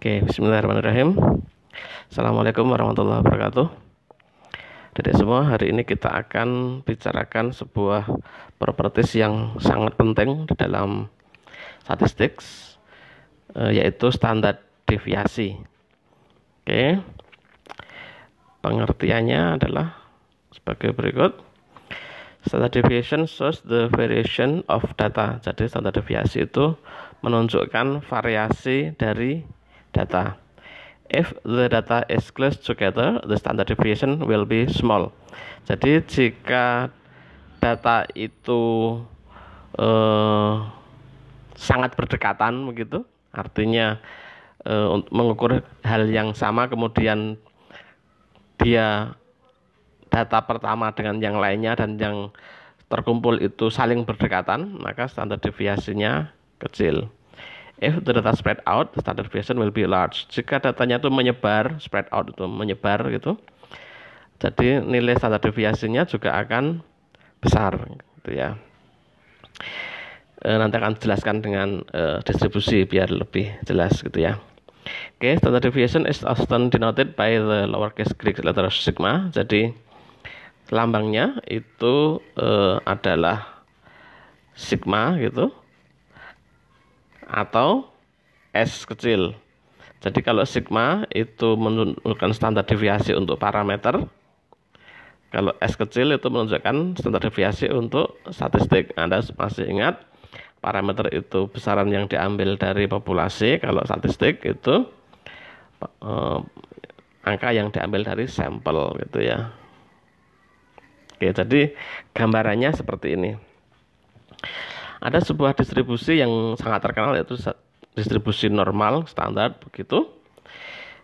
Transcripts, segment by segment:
Oke, bismillahirrahmanirrahim. Assalamualaikum warahmatullahi wabarakatuh. Dedek semua, hari ini kita akan bicarakan sebuah properties yang sangat penting di dalam statistik, yaitu standar deviasi. Oke, pengertiannya adalah sebagai berikut. Standard deviation shows the variation of data. Jadi standar deviasi itu menunjukkan variasi dari data. If the data is close together, the standard deviation will be small. Jadi jika data itu sangat berdekatan begitu, artinya mengukur hal yang sama, kemudian dia data pertama dengan yang lainnya dan yang terkumpul itu saling berdekatan, maka standar deviasinya kecil. If the data spread out, the standard deviation will be large. Jika datanya itu menyebar, spread out itu menyebar gitu, jadi nilai standar deviasinya juga akan besar gitu ya. Nanti akan jelaskan dengan distribusi biar lebih jelas gitu ya. Oke, standard deviation is often denoted by the lowercase Greek letter sigma. Jadi lambangnya itu adalah sigma gitu, atau S kecil. Jadi kalau sigma itu menunjukkan standar deviasi untuk parameter, kalau S kecil itu menunjukkan standar deviasi untuk statistik. Anda masih ingat, parameter itu besaran yang diambil dari populasi, kalau statistik itu angka yang diambil dari sampel gitu ya. Oke, jadi gambarannya seperti ini. Ada sebuah distribusi yang sangat terkenal, yaitu distribusi normal standar begitu.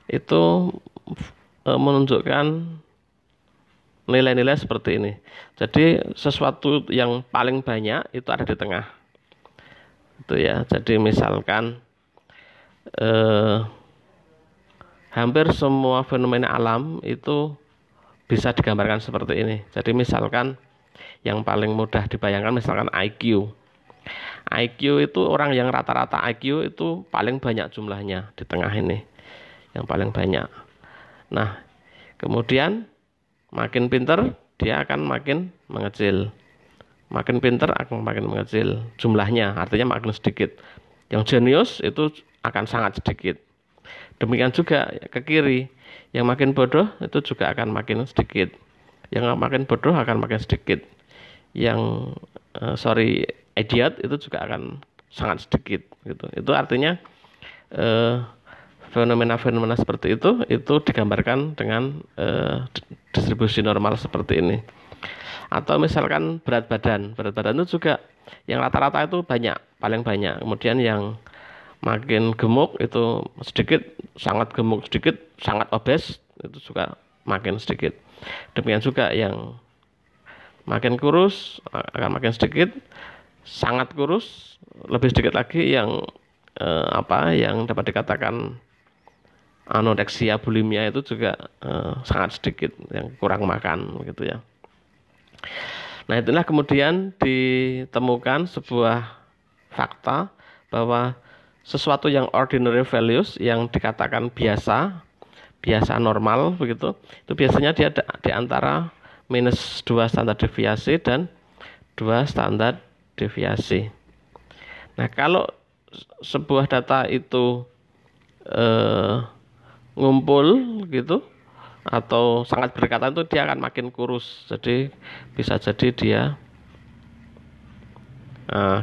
Itu menunjukkan nilai-nilai seperti ini. Jadi sesuatu yang paling banyak itu ada di tengah. Itu ya. Jadi misalkan hampir semua fenomena alam itu bisa digambarkan seperti ini. Jadi misalkan yang paling mudah dibayangkan misalkan IQ. IQ itu orang yang rata-rata IQ itu paling banyak jumlahnya di tengah ini, yang paling banyak. Nah, kemudian makin pinter dia akan makin mengecil, makin pinter akan makin mengecil jumlahnya, artinya makin sedikit. Yang jenius itu akan sangat sedikit. Demikian juga ke kiri, yang makin bodoh itu juga akan makin sedikit, yang makin bodoh akan makin sedikit, yang idiot itu juga akan sangat sedikit gitu. Itu artinya fenomena-fenomena seperti itu digambarkan dengan distribusi normal seperti ini. Atau misalkan berat badan itu juga yang rata-rata itu banyak, paling banyak. Kemudian yang makin gemuk itu sedikit, sangat gemuk sedikit, sangat obes itu juga makin sedikit. Demikian juga yang makin kurus akan makin sedikit, sangat kurus lebih sedikit lagi, yang yang dapat dikatakan anoreksia bulimia itu juga sangat sedikit, yang kurang makan gitu ya. Nah, itulah kemudian ditemukan sebuah fakta bahwa sesuatu yang ordinary values, yang dikatakan biasa normal begitu, itu biasanya dia di antara minus 2 standar deviasi dan 2 standar deviasi. Nah, kalau sebuah data itu ngumpul gitu atau sangat berdekatan, itu dia akan makin kurus. Jadi bisa jadi dia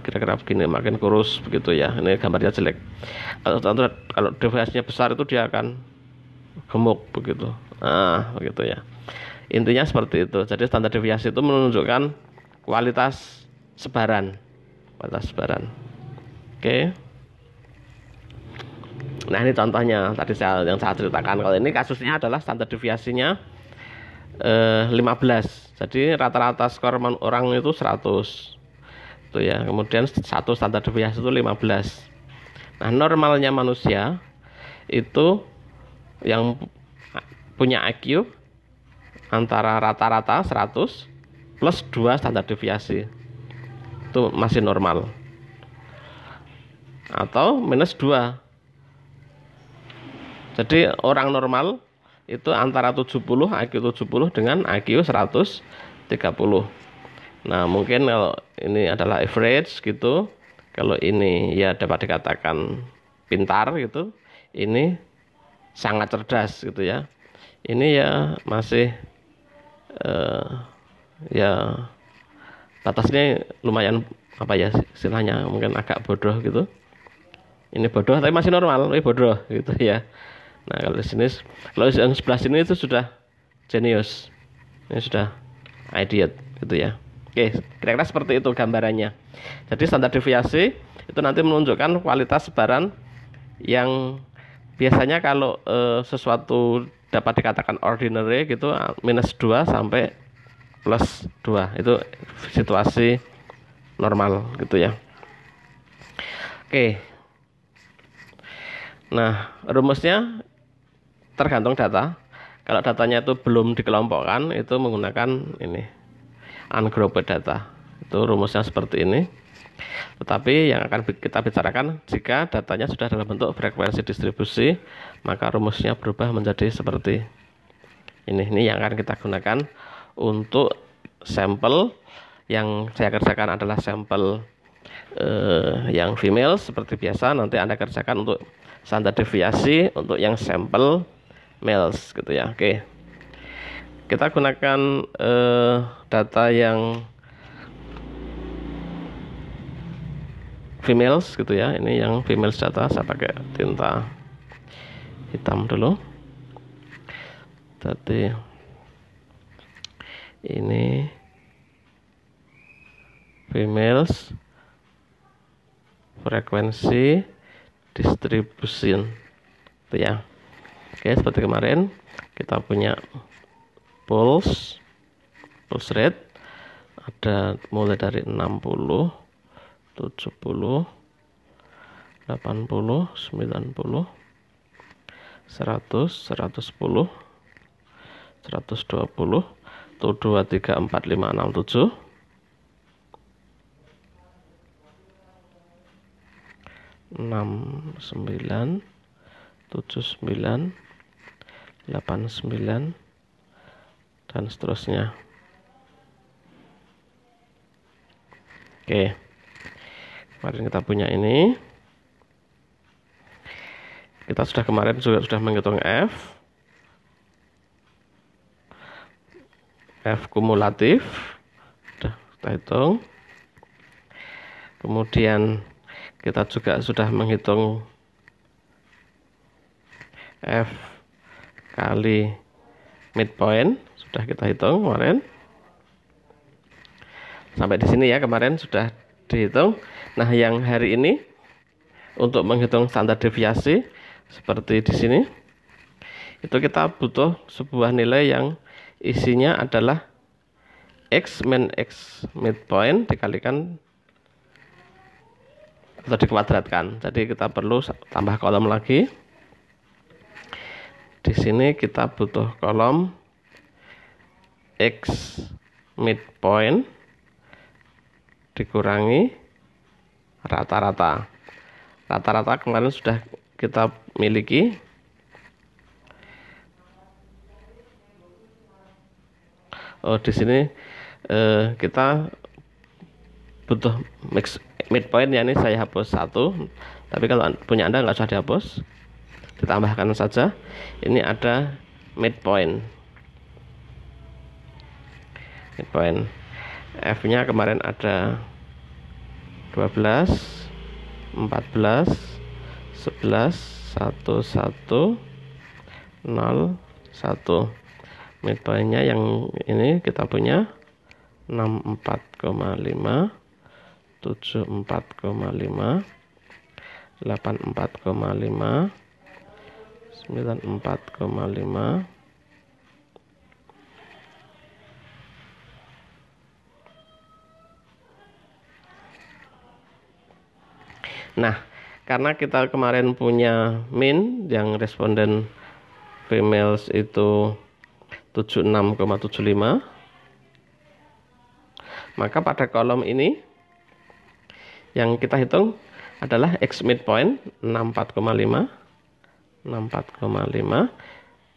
kira-kira begini, makin kurus begitu ya. Ini gambarnya jelek. Kalau deviasinya besar itu dia akan gemuk begitu. Begitu ya. Intinya seperti itu. Jadi standar deviasi itu menunjukkan kualitas sebaran. Oke. Nah, ini contohnya tadi yang saya ceritakan. Kalau ini kasusnya adalah standar deviasinya 15. Jadi rata-rata skor orang itu 100. Itu ya. Kemudian satu standar deviasi itu 15. Nah, normalnya manusia itu yang punya IQ antara rata-rata 100 plus 2 standar deviasi itu masih normal, atau minus 2 Jadi orang normal itu antara 70, IQ 70 dengan IQ 130. Nah, mungkin kalau ini adalah average gitu. Kalau ini ya dapat dikatakan pintar gitu. Ini sangat cerdas gitu ya. Ini ya masih ya batasnya lumayan apa ya istilahnya, mungkin agak bodoh gitu. Ini bodoh tapi masih normal, ini bodoh gitu ya. Nah, kalau di sini, kalau yang sebelah sini itu sudah jenius. Ini sudah idiot gitu ya. Oke, kira-kira seperti itu gambarannya. Jadi standar deviasi itu nanti menunjukkan kualitas sebaran yang biasanya kalau sesuatu dapat dikatakan ordinary gitu -2 sampai +2 itu situasi normal gitu ya. Oke. Nah, rumusnya tergantung data. Kalau datanya itu belum dikelompokkan, itu menggunakan ini ungrouped data. Itu rumusnya seperti ini. Tetapi yang akan kita bicarakan jika datanya sudah dalam bentuk frekuensi distribusi, maka rumusnya berubah menjadi seperti ini. Ini yang akan kita gunakan untuk sampel yang saya kerjakan adalah sampel yang female seperti biasa. Nanti Anda kerjakan untuk standar deviasi untuk yang sampel males gitu ya. Oke, kita gunakan data yang females gitu ya. Ini yang females data, saya pakai tinta hitam dulu. Jadi ini females frekuensi distribution itu ya. Oke, seperti kemarin kita punya pulse rate ada mulai dari 60, 70, 80, 90, 100, 110, 120, tuh 2, 3, 4, 5, 6, 7, 6, 9, 7, 9, 8, 9, dan seterusnya. Oke, kemarin kita punya ini. Kita sudah kemarin juga sudah menghitung F kumulatif, sudah kita hitung. Kemudian kita juga sudah menghitung F kali midpoint, sudah kita hitung kemarin. Sampai di sini ya, kemarin sudah dihitung. Nah, yang hari ini untuk menghitung standar deviasi seperti di sini, itu kita butuh sebuah nilai yang isinya adalah X min X midpoint dikalikan atau dikuadratkan. Jadi kita perlu tambah kolom lagi. Di sini kita butuh kolom X midpoint dikurangi rata-rata. Rata-rata kemarin sudah kita miliki. Oh, di sini kita butuh midpoint ya, ini saya hapus 1. Tapi kalau punya Anda nggak usah dihapus, ditambahkan saja. Ini ada midpoint. F-nya kemarin ada 12, 14, 11, 1, 1, 0, 1. Midpointnya yang ini kita punya 64,5, 74,5, 84,5, 94,5, Nah, karena kita kemarin punya min yang responden females itu 76,75, maka pada kolom ini yang kita hitung adalah X midpoint 64,5, 64,5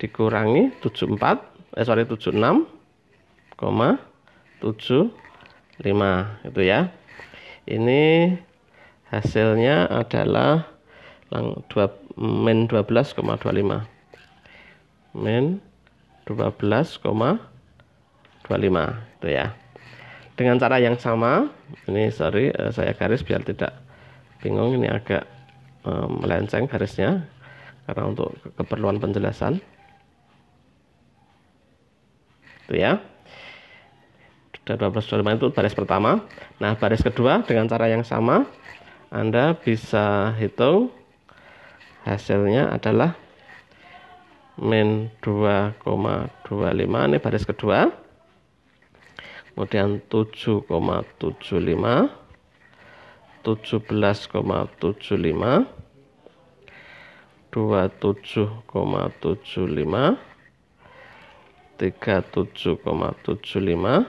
dikurangi 76,75 itu ya. Ini hasilnya adalah min 12,25. Min 12,25 itu ya. Dengan cara yang sama, ini saya garis biar tidak bingung, ini agak melenceng garisnya karena untuk keperluan penjelasan. Itu ya. 12,25 itu baris pertama. Nah, baris kedua dengan cara yang sama Anda bisa hitung hasilnya adalah min 2,25, ini baris kedua. Kemudian 7,75, 17,75, 27,75, 37,75,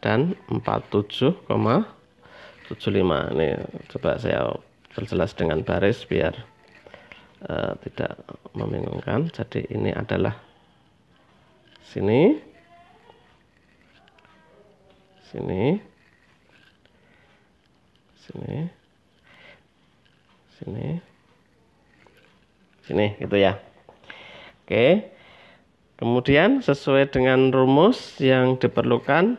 dan 47,75. Ini coba saya perjelas dengan baris biar tidak membingungkan. Jadi ini adalah sini, sini, sini, sini, sini, gitu ya. Oke. Kemudian sesuai dengan rumus yang diperlukan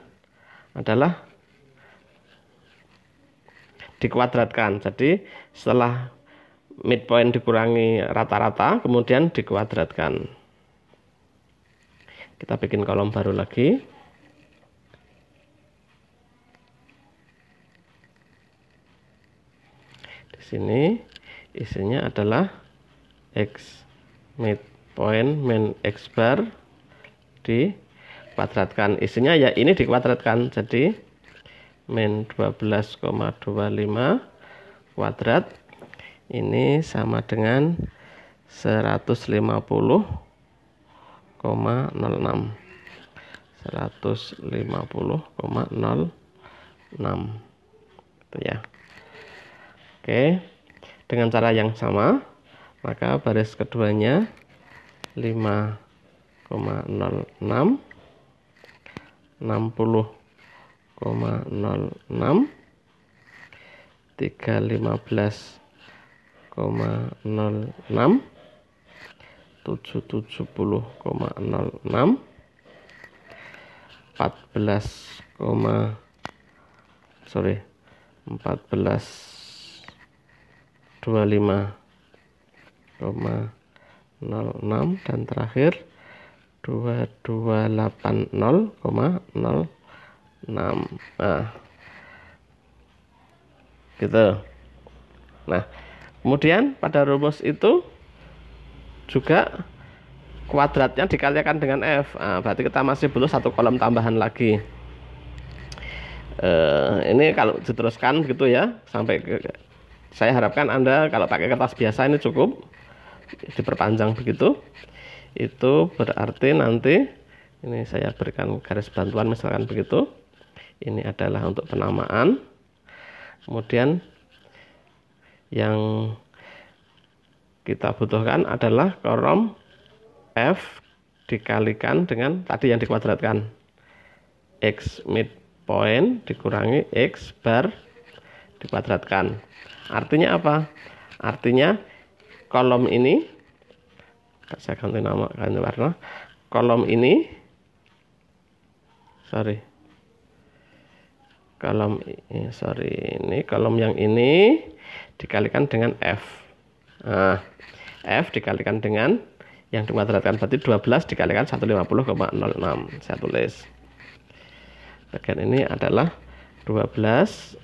adalah dikuadratkan. Jadi setelah midpoint dikurangi rata-rata, kemudian dikuadratkan. Kita bikin kolom baru lagi. Di sini isinya adalah X midpoint min X bar dikuadratkan. Isinya ya ini dikuadratkan. Jadi min 12,25 kuadrat ini sama dengan 150,06. 150,06 itu ya. Oke, dengan cara yang sama maka baris keduanya 5,06, 60,06, 315,06, 770,06, 14,25,06 dan terakhir 2280,06. Nah, gitu. Nah, kemudian pada rumus itu juga kuadratnya dikalikan dengan F. Nah, berarti kita masih butuh satu kolom tambahan lagi. Ini kalau diteruskan begitu ya, sampai saya harapkan Anda kalau pakai kertas biasa ini cukup, diperpanjang begitu. Itu berarti nanti ini saya berikan garis bantuan misalkan begitu. Ini adalah untuk penamaan. Kemudian yang kita butuhkan adalah kolom F dikalikan dengan tadi yang dikuadratkan. X midpoint dikurangi X bar dikuadratkan. Artinya apa? Artinya kolom ini, saya ganti nama, ganti warna. Kolom ini, kolom yang ini dikalikan dengan F. Nah, F dikalikan dengan yang dikuadratkan, berarti 12 dikalikan 150,06. Saya tulis. Bagian ini adalah 12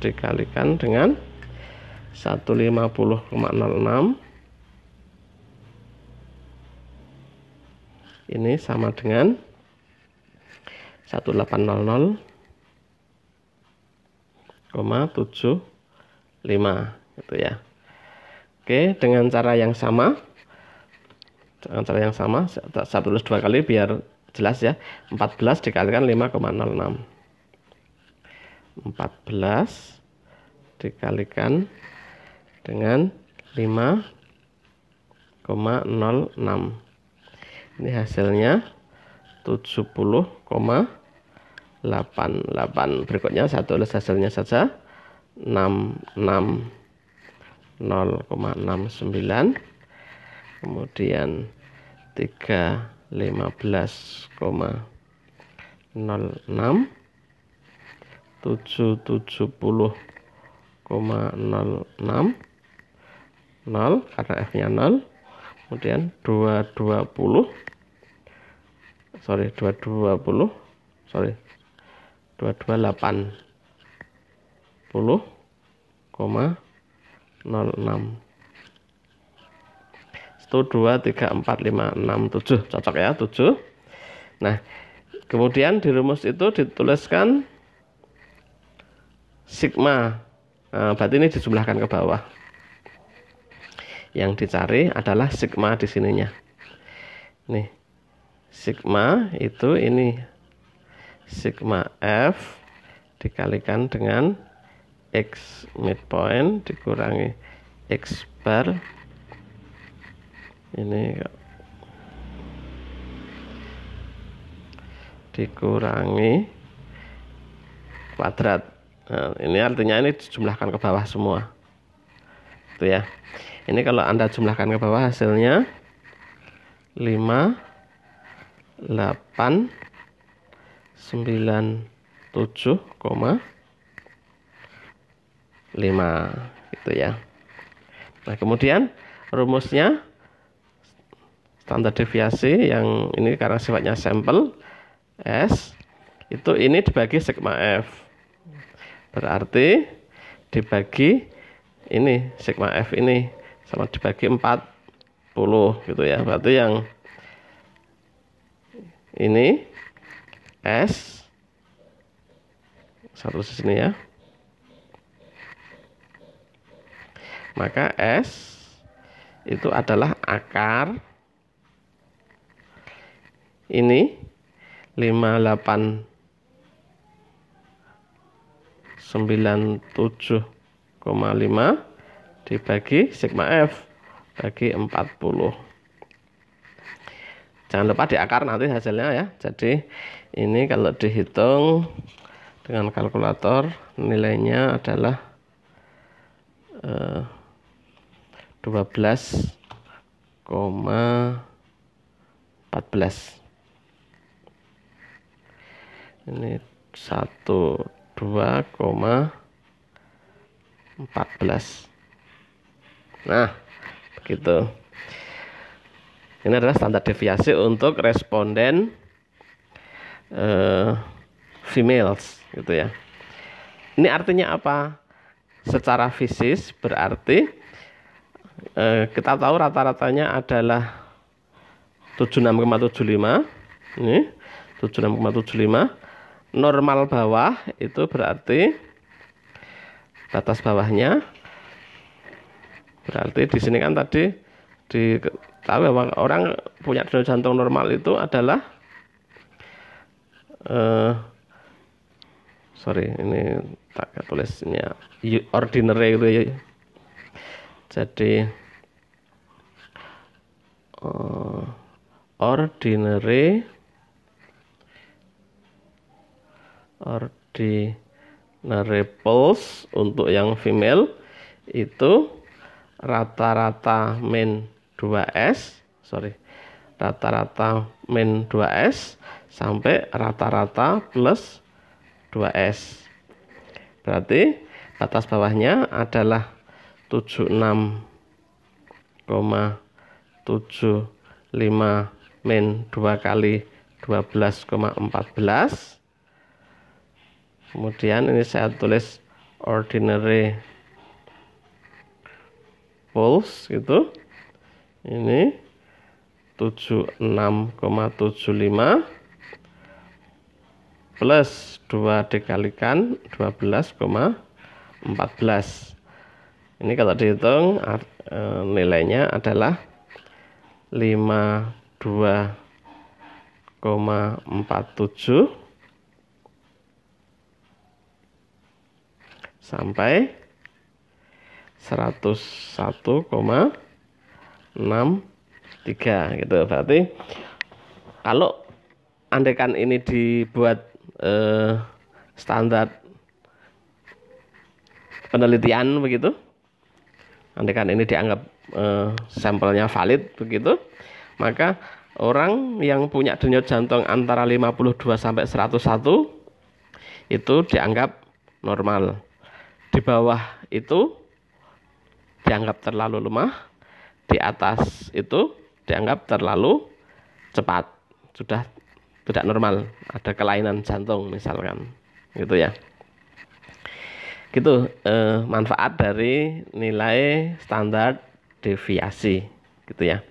dikalikan dengan 150,06. Ini sama dengan 1800,75 gitu ya. Oke, dengan cara yang sama, saya tulis dua kali biar jelas ya. 14 dikalikan 5,06. 14 dikalikan dengan 5,06. Ini hasilnya 70,88. Berikutnya saya tulis hasilnya saja, 660,69, kemudian 315,06, 770,06, 0 karena F nya 0, kemudian 228,06, itu 2, 3, 4, 5, 6, 7, cocok ya, 7. Nah, kemudian di rumus itu dituliskan sigma. Nah, berarti ini dijumlahkan ke bawah. Yang dicari adalah sigma di sininya. Nih, sigma itu ini sigma F dikalikan dengan X midpoint dikurangi X bar. Ini dikurangi kuadrat. Nah, ini artinya ini dijumlahkan ke bawah semua. Itu ya. Ini kalau Anda jumlahkan ke bawah hasilnya 5,87,5 gitu ya. Nah, kemudian rumusnya standar deviasi yang ini karena sifatnya sampel S itu ini dibagi sigma F, berarti dibagi ini sigma F ini sama dibagi 40 gitu ya. Berarti yang ini S satu sini ya, maka S itu adalah akar ini 5897,5 dibagi sigma F bagi 40. Jangan lupa diakar nanti hasilnya ya. Jadi ini kalau dihitung dengan kalkulator nilainya adalah 12,14. Ini 12,14. Nah, begitu. Ini adalah standar deviasi untuk responden females gitu ya. Ini artinya apa? Secara fisis berarti kita tahu rata-ratanya adalah 76,75. Ini 76,75. Normal bawah itu berarti batas bawahnya, berarti di sini kan tadi diketahui bahwa orang punya denyut jantung normal itu adalah ini tak tulisnya ordinary gitu ya. Jadi ordinary pulse untuk yang female itu rata-rata min 2S, rata-rata min 2S sampai rata-rata plus 2S. Berarti batas bawahnya adalah 76,75 min 2 kali 12,14. Kemudian ini saya tulis ordinary pulse gitu. Ini 76,75 plus 2 dikalikan 12,14. Ini kalau dihitung nilainya adalah 52,47 sampai 101,63 gitu. Berarti kalau andaikan ini dibuat standar penelitian begitu, andaikan ini dianggap sampelnya valid begitu, maka orang yang punya denyut jantung antara 52 sampai 101 itu dianggap normal. Di bawah itu dianggap terlalu lemah, di atas itu dianggap terlalu cepat, sudah tidak normal, ada kelainan jantung misalkan, gitu ya. Gitu manfaat dari nilai standar deviasi, gitu ya.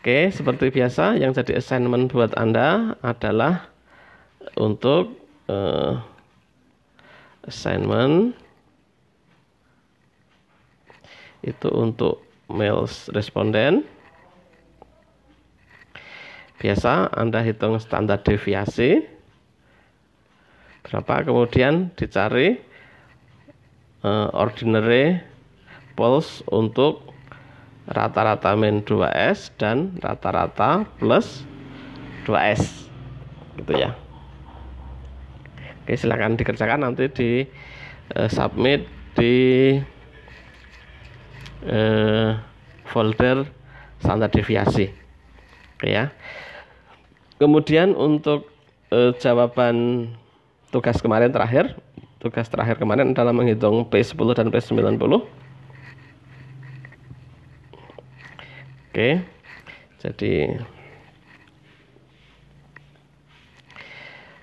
Oke, seperti biasa yang jadi assignment buat Anda adalah untuk assignment itu untuk males responden. Biasa Anda hitung standar deviasi berapa, kemudian dicari ordinary pulse untuk rata-rata min 2S dan rata-rata plus 2S, gitu ya. Oke, silakan dikerjakan, nanti di submit di folder standar deviasi. Oke ya. Kemudian untuk jawaban tugas terakhir kemarin adalah menghitung P10 dan P90. Oke. Jadi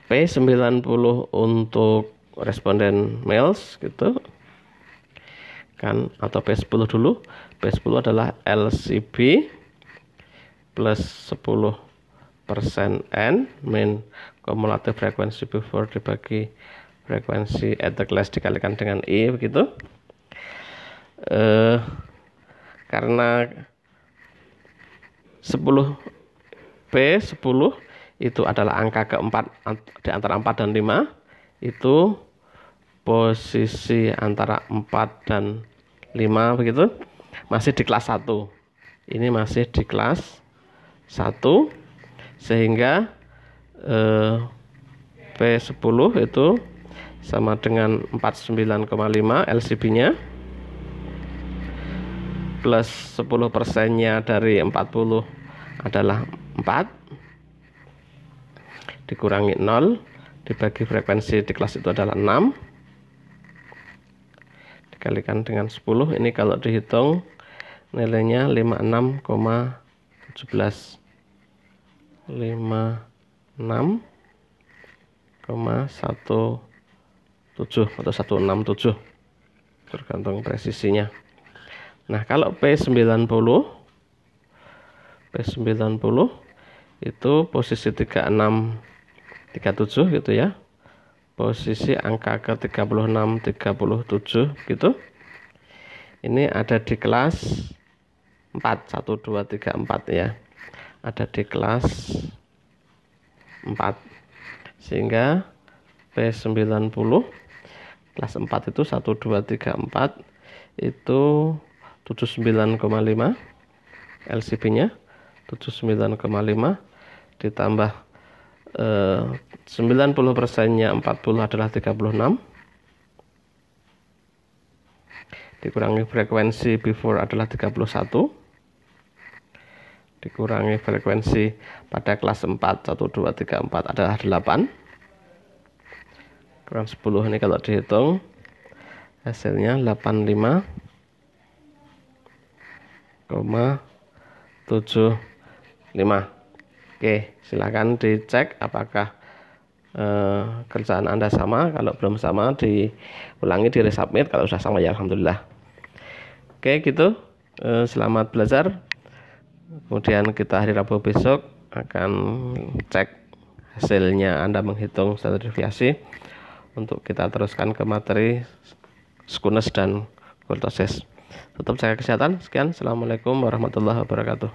P90 untuk responden males gitu kan, atau P10 dulu. P10 adalah LCB plus 10% N min cumulative frequency before dibagi frekuensi at the class dikalikan dengan I begitu. Karena 10 itu adalah angka keempat di antara 4 dan 5, itu posisi antara 4 dan 5 begitu, masih di kelas 1. Ini masih di kelas 1, sehingga P10 itu sama dengan 49,5 LCB-nya plus 10%-nya dari 40 adalah 4 dikurangi 0 dibagi frekuensi di kelas itu adalah 6 dikalikan dengan 10. Ini kalau dihitung nilainya 56,17 56,17 atau 167 tergantung presisinya. Nah, kalau P90 itu posisi 3637 gitu ya. Posisi angka ke 36 37 gitu. Ini ada di kelas 4, 1 2 3 4 ya. Ada di kelas 4. Sehingga P90 kelas 4 itu 1 2 3 4 itu 79,5 LCB-nya 79,5 ditambah 90%-nya 40 adalah 36 dikurangi frekuensi before adalah 31 dikurangi frekuensi pada kelas 4 1 2 3 4 adalah 8 kurang 10. Ini kalau dihitung hasilnya 85,75. Oke, silakan dicek apakah kerjaan Anda sama. Kalau belum sama diulangi, di resubmit. Kalau sudah sama ya alhamdulillah. Oke, gitu. Selamat belajar. Kemudian kita hari Rabu besok akan cek hasilnya Anda menghitung standar deviasi untuk kita teruskan ke materi skewness dan kurtosis. Tetap jaga kesehatan. Sekian. Assalamualaikum warahmatullahi wabarakatuh.